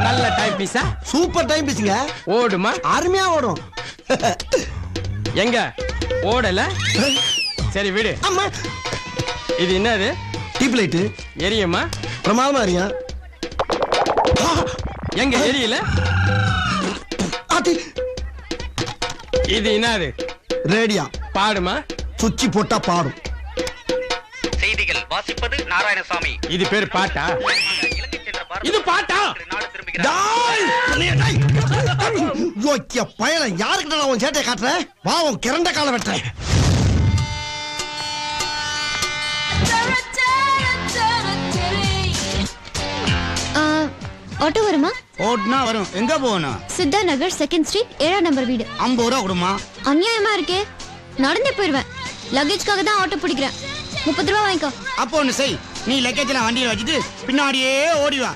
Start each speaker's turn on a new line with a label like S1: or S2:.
S1: நல்ல டைம் பீஸா?
S2: Super time பீஸுங்க.
S1: ஓடுமா?
S2: அருமையா ஓடும்.
S1: எங்க ஓடல? சரி விடு.
S2: அம்மா
S1: இது என்னது?
S2: Tube light.
S1: எரியுமா?
S2: பிரமாதமா எரியும்.
S1: எங்க எரியல? இது என்னது?
S2: ரேடியா.
S1: பாடுமா?
S2: சுச்சி போட்டா பாடும்.
S3: செய்திகள் வாசிப்பது நாராயணசாமி.
S1: இது பேர் பாட்டா? இது பாட்டா?
S2: யாருக்கிட்ட நான் உன் சேட்டை காட்டுறேன்? வா உன் கிறண்ட கால வெட்டுறேன்.
S4: ஆட்டோ வருமா?
S5: ஓட்டுனா வரும். எங்க போகணும்?
S4: சித்தா நகர் 2nd ஸ்ட்ரீட் 7ஆம் நம்பர் வீடு.
S5: 50 ரூபா கொடுமா.
S4: அநியாயமா இருக்கே. நடந்தே போயிருவேன். லக்கேஜ்க்காக தான் ஆட்டோ பிடிக்கிறேன். 30 ரூபா வாங்கிக்கோ.
S5: அப்போ ஒண்ணு செய், நீ லக்கேஜ் எல்லாம் வண்டியில வச்சுட்டு பின்னாடியே ஓடிவா.